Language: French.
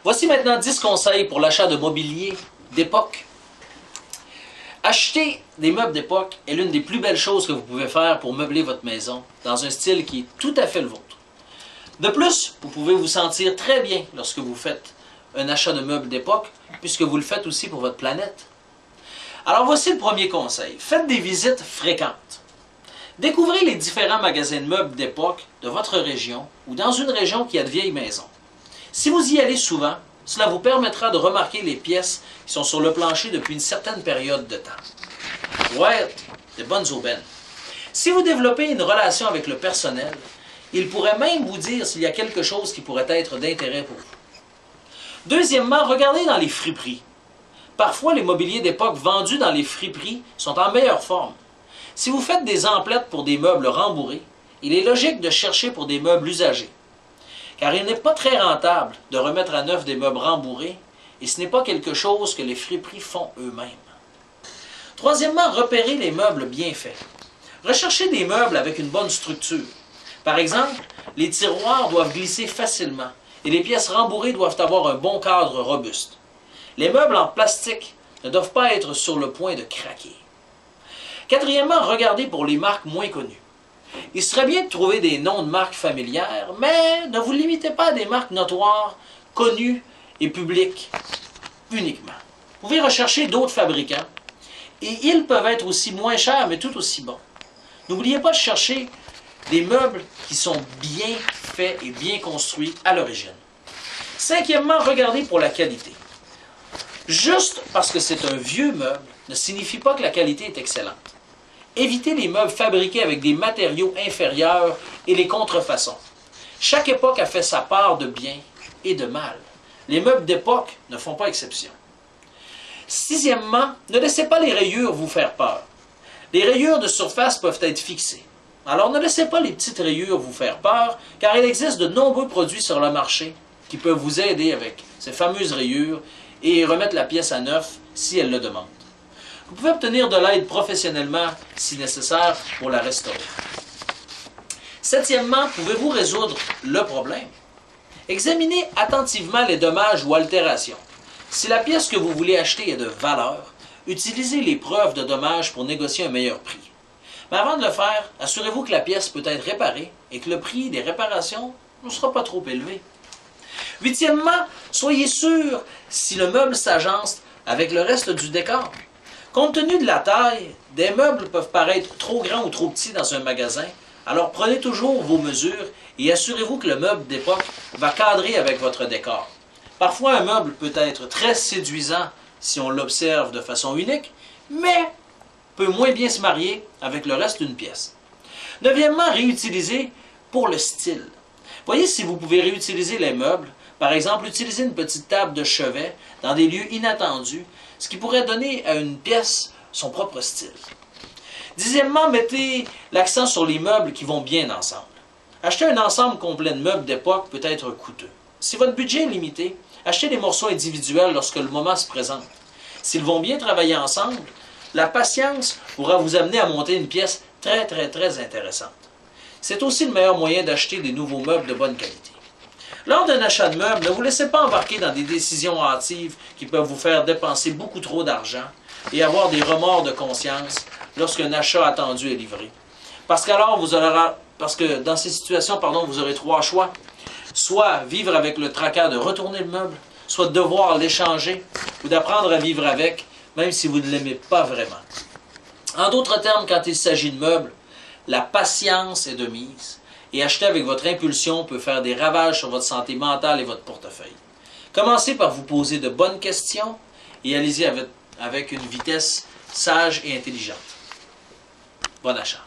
Voici maintenant 10 conseils pour l'achat de mobilier d'époque. Acheter des meubles d'époque est l'une des plus belles choses que vous pouvez faire pour meubler votre maison dans un style qui est tout à fait le vôtre. De plus, vous pouvez vous sentir très bien lorsque vous faites un achat de meubles d'époque, puisque vous le faites aussi pour votre planète. Alors voici le premier conseil. Faites des visites fréquentes. Découvrez les différents magasins de meubles d'époque de votre région ou dans une région qui a de vieilles maisons. Si vous y allez souvent, cela vous permettra de remarquer les pièces qui sont sur le plancher depuis une certaine période de temps. Ouais, de bonnes aubaines. Si vous développez une relation avec le personnel, il pourrait même vous dire s'il y a quelque chose qui pourrait être d'intérêt pour vous. Deuxièmement, regardez dans les friperies. Parfois, les mobiliers d'époque vendus dans les friperies sont en meilleure forme. Si vous faites des emplettes pour des meubles rembourrés, il est logique de chercher pour des meubles usagés. Car il n'est pas très rentable de remettre à neuf des meubles rembourrés et ce n'est pas quelque chose que les friperies font eux-mêmes. Troisièmement, repérez les meubles bien faits. Recherchez des meubles avec une bonne structure. Par exemple, les tiroirs doivent glisser facilement et les pièces rembourrées doivent avoir un bon cadre robuste. Les meubles en plastique ne doivent pas être sur le point de craquer. Quatrièmement, regardez pour les marques moins connues. Il serait bien de trouver des noms de marques familières, mais ne vous limitez pas à des marques notoires, connues et publiques uniquement. Vous pouvez rechercher d'autres fabricants, et ils peuvent être aussi moins chers, mais tout aussi bons. N'oubliez pas de chercher des meubles qui sont bien faits et bien construits à l'origine. Cinquièmement, regardez pour la qualité. Juste parce que c'est un vieux meuble ne signifie pas que la qualité est excellente. Évitez les meubles fabriqués avec des matériaux inférieurs et les contrefaçons. Chaque époque a fait sa part de bien et de mal. Les meubles d'époque ne font pas exception. Sixièmement, ne laissez pas les rayures vous faire peur. Les rayures de surface peuvent être fixées. Alors ne laissez pas les petites rayures vous faire peur, car il existe de nombreux produits sur le marché qui peuvent vous aider avec ces fameuses rayures et remettre la pièce à neuf si elle le demande. Vous pouvez obtenir de l'aide professionnellement si nécessaire pour la restaurer. Septièmement, pouvez-vous résoudre le problème? Examinez attentivement les dommages ou altérations. Si la pièce que vous voulez acheter est de valeur, utilisez les preuves de dommages pour négocier un meilleur prix. Mais avant de le faire, assurez-vous que la pièce peut être réparée et que le prix des réparations ne sera pas trop élevé. Huitièmement, soyez sûr si le meuble s'agence avec le reste du décor. Compte tenu de la taille, des meubles peuvent paraître trop grands ou trop petits dans un magasin, alors prenez toujours vos mesures et assurez-vous que le meuble d'époque va cadrer avec votre décor. Parfois, un meuble peut être très séduisant si on l'observe de façon unique, mais peut moins bien se marier avec le reste d'une pièce. Neuvièmement, réutiliser pour le style. Voyez si vous pouvez réutiliser les meubles. Par exemple, utiliser une petite table de chevet dans des lieux inattendus, ce qui pourrait donner à une pièce son propre style. Dixièmement, mettez l'accent sur les meubles qui vont bien ensemble. Acheter un ensemble complet de meubles d'époque peut être coûteux. Si votre budget est limité, achetez des morceaux individuels lorsque le moment se présente. S'ils vont bien travailler ensemble, la patience pourra vous amener à monter une pièce très intéressante. C'est aussi le meilleur moyen d'acheter des nouveaux meubles de bonne qualité. Lors d'un achat de meubles, ne vous laissez pas embarquer dans des décisions hâtives qui peuvent vous faire dépenser beaucoup trop d'argent et avoir des remords de conscience lorsqu'un achat attendu est livré. Parce que dans ces situations, vous aurez trois choix. Soit vivre avec le tracas de retourner le meuble, soit devoir l'échanger ou d'apprendre à vivre avec, même si vous ne l'aimez pas vraiment. En d'autres termes, quand il s'agit de meubles, la patience est de mise. Et acheter avec votre impulsion peut faire des ravages sur votre santé mentale et votre portefeuille. Commencez par vous poser de bonnes questions et allez-y avec une vitesse sage et intelligente. Bon achat.